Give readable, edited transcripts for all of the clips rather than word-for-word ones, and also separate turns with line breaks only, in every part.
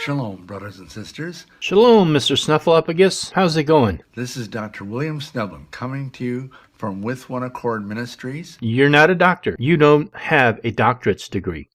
Shalom, brothers and sisters.
Shalom, Mr. Snuffleupagus. How's it going?
This is Dr. William Schnoebelen coming to you from With One Accord Ministries.
You're not a doctor. You don't have a doctorate's degree.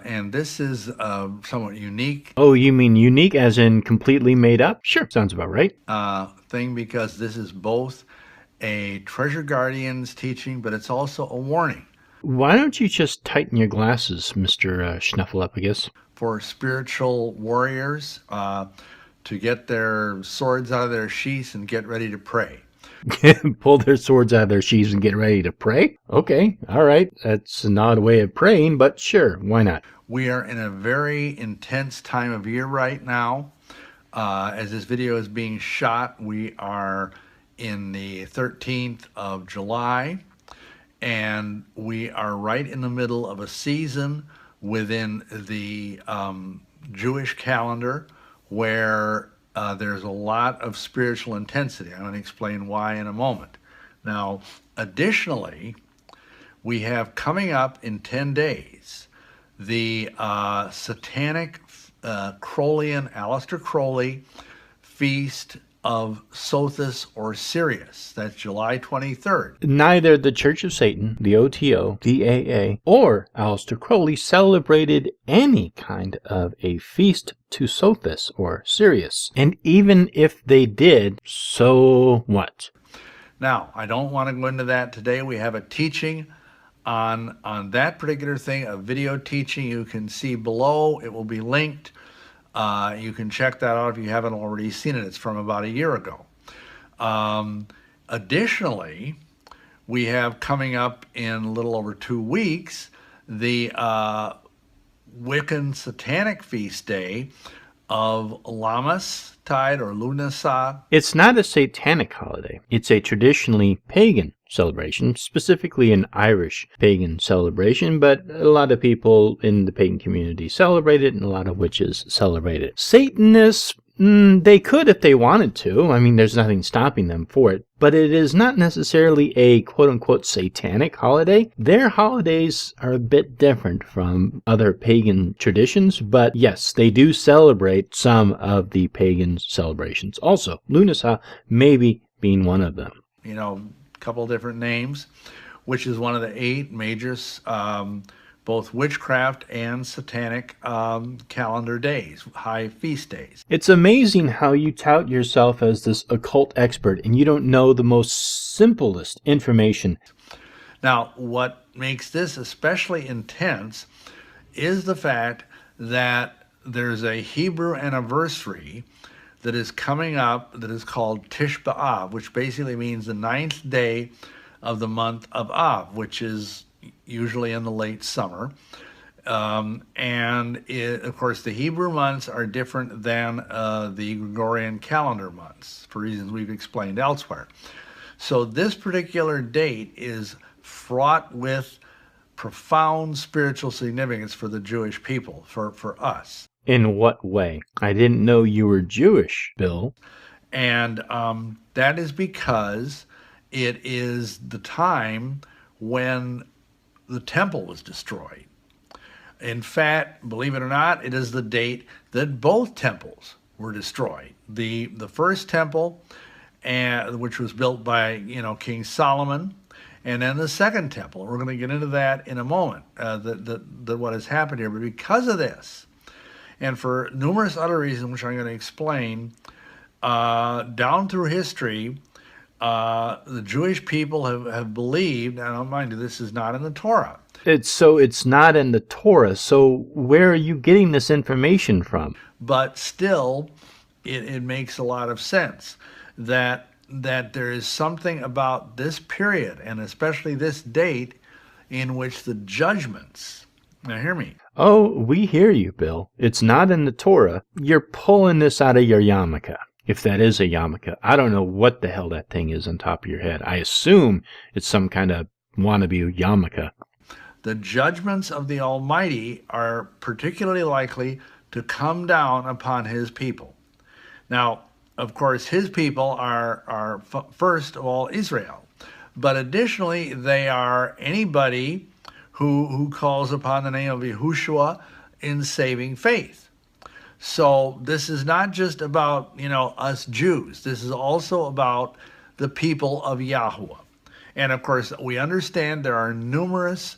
And this is somewhat unique
Oh, you mean unique as in completely made up? Sure, sounds about right.
thing because this is both a Treasure Guardians teaching, but it's also a warning
Why don't you just tighten your glasses, Mr. Snuffleupagus?
for spiritual warriors to get their swords out of their sheaths and get ready to pray.
Pull their swords out of their sheaths and get ready to pray? Okay, all right. That's an odd way of praying, but sure, why not?
We are in a very intense time of year right now. As this video is being shot, we are in the 13th of July, and we are right in the middle of a season within the Jewish calendar where there's a lot of spiritual intensity. I'm going to explain why in a moment. Now, additionally, we have coming up in 10 days the Satanic Crowleyan, Aleister Crowley Feast of Sothis or Sirius. That's July 23rd.
Neither the Church of Satan, the OTO, DAA, or Aleister Crowley celebrated any kind of a feast to Sothis or Sirius. And even if they did, so what?
Now, I don't want to go into that today. We have a teaching on that particular thing, a video teaching you can see below. It will be linked. You can check that out if you haven't already seen it. It's from about a year ago. Additionally, we have coming up in a little over 2 weeks the Wiccan Satanic Feast Day of Lammas tide or Lunasa.
It's not a satanic holiday. It's a traditionally pagan celebration, specifically an Irish pagan celebration, but a lot of people in the pagan community celebrate it, and a lot of witches celebrate it. Satanists, they could if they wanted to. I mean, there's nothing stopping them for it, but it is not necessarily a quote-unquote satanic holiday. Their holidays are a bit different from other pagan traditions, but yes, they do celebrate some of the pagan celebrations. Also, Lunasa maybe being one of them.
You know, couple different names, which is one of the 8 major both witchcraft and satanic calendar days, high feast days.
It's amazing how you tout yourself as this occult expert and you don't know the most simplest information.
Now, what makes this especially intense is the fact that there's a Hebrew anniversary that is coming up that is called Tish B'Av, which basically means the 9th day of the month of Av, which is usually in the late summer. Of course, the Hebrew months are different than the Gregorian calendar months, for reasons we've explained elsewhere. So this particular date is fraught with profound spiritual significance for the Jewish people, for us.
In what way? I didn't know you were Jewish, Bill.
And that is because it is the time when the temple was destroyed. In fact, believe it or not, it is the date that both temples were destroyed. The first temple, which was built by King Solomon, and then the second temple. We're going to get into that in a moment, that what has happened here. But because of this, and for numerous other reasons, which I'm going to explain, down through history, the Jewish people have believed, and mind you, this is not in the Torah.
It's not in the Torah, so where are you getting this information from?
But still, it makes a lot of sense that there is something about this period, and especially this date, in which the judgments Now hear me.
Oh, we hear you, Bill. It's not in the Torah. You're pulling this out of your yarmulke. If that is a yarmulke. I don't know what the hell that thing is on top of your head. I assume it's some kind of wannabe yarmulke.
The judgments of the Almighty are particularly likely to come down upon his people. Now, of course, his people are first of all Israel. But additionally, they are anybody who calls upon the name of Yahushua in saving faith. So this is not just about, us Jews. This is also about the people of Yahweh. And of course, we understand there are numerous,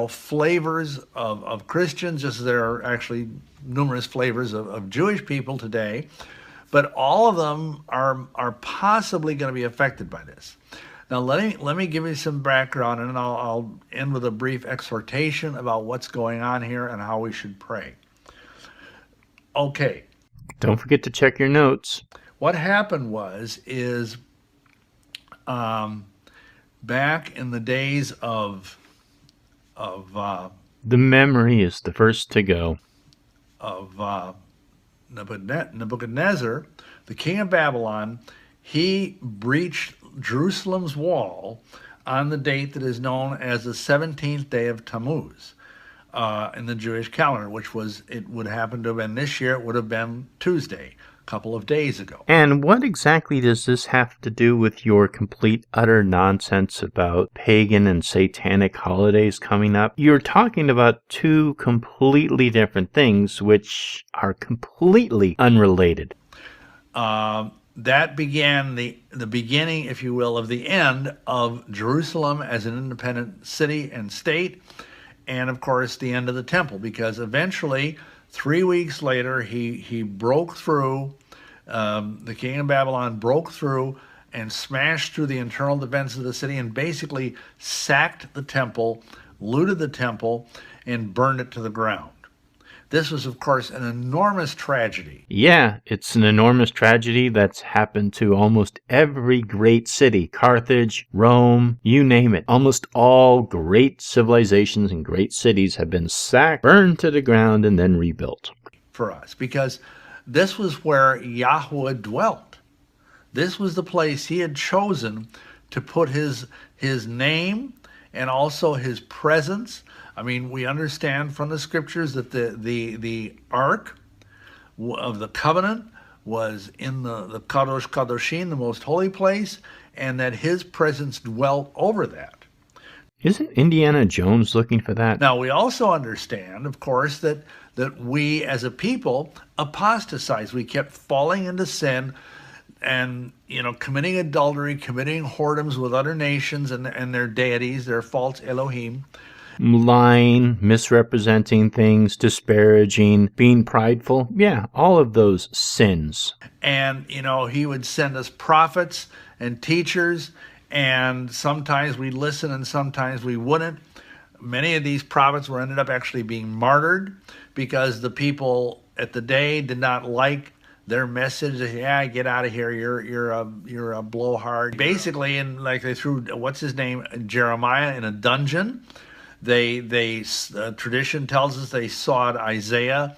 flavors of Christians, just as there are actually numerous flavors of Jewish people today. But all of them are possibly going to be affected by this. Now, let me give you some background, and I'll end with a brief exhortation about what's going on here and how we should pray. Okay.
Don't forget to check your notes.
What happened is back in the days of
the memory is the first to go.
Of Nebuchadnezzar, the king of Babylon, he breached Jerusalem's wall on the date that is known as the 17th day of Tammuz in the Jewish calendar, it would happen to have been this year. It would have been Tuesday, a couple of days ago.
And what exactly does this have to do with your complete utter nonsense about pagan and satanic holidays coming up? You're talking about two completely different things which are completely unrelated.
That began the beginning, if you will, of the end of Jerusalem as an independent city and state, and of course the end of the temple, because eventually 3 weeks later he broke through, the king of Babylon broke through and smashed through the internal defense of the city and basically sacked the temple, looted the temple, and burned it to the ground. This was, of course, an enormous tragedy.
Yeah, it's an enormous tragedy that's happened to almost every great city. Carthage, Rome, you name it. Almost all great civilizations and great cities have been sacked, burned to the ground, and then rebuilt.
For us, because this was where Yahweh dwelt. This was the place he had chosen to put his name and also his presence. I mean, we understand from the scriptures that the Ark of the Covenant was in the Kadosh Kadoshim, the most holy place, and that his presence dwelt over that.
Isn't Indiana Jones looking for that?
Now, we also understand, of course, that we as a people apostatized. We kept falling into sin and, committing adultery, committing whoredoms with other nations and their deities, their false Elohim.
Lying, misrepresenting things, disparaging, being prideful. Yeah, all of those sins.
And, he would send us prophets and teachers, and sometimes we'd listen and sometimes we wouldn't. Many of these prophets ended up actually being martyred because the people at the day did not like their message. Yeah, get out of here. You're a blowhard. Basically, and like they threw Jeremiah in a dungeon. Tradition tells us they sawed Isaiah.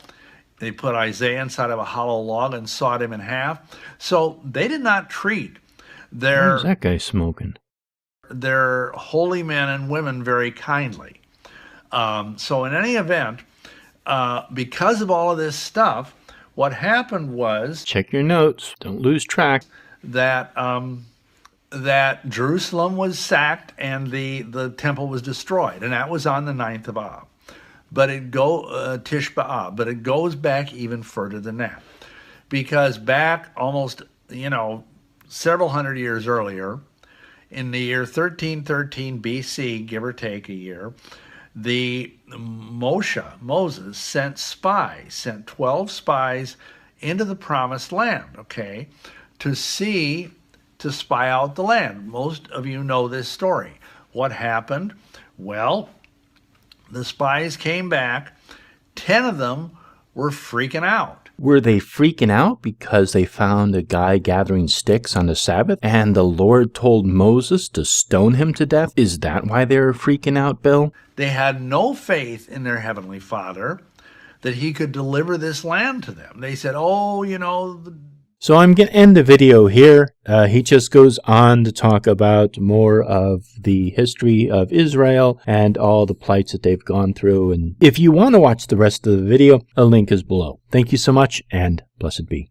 They put Isaiah inside of a hollow log and sawed him in half. So they did not treat
Where's that guy smoking?
Their holy men and women very kindly. So in any event, because of all of this stuff, what happened was...
Check your notes. Don't lose track.
That Jerusalem was sacked and the temple was destroyed, and that was on the 9th of Av. Tish B'Av. But it goes back even further than that, because back almost several hundred years earlier, in the year 1313 BC, give or take a year, Moses sent 12 spies into the promised land, to spy out the land. Most of you know this story. What happened? Well, the spies came back. 10 of them were freaking out.
Were they freaking out because they found a guy gathering sticks on the Sabbath and the Lord told Moses to stone him to death? Is that why they were freaking out, Bill?
They had no faith in their Heavenly Father that he could deliver this land to them. They said, oh,
So I'm going to end the video here. He just goes on to talk about more of the history of Israel and all the plights that they've gone through. And if you want to watch the rest of the video, a link is below. Thank you so much, and blessed be.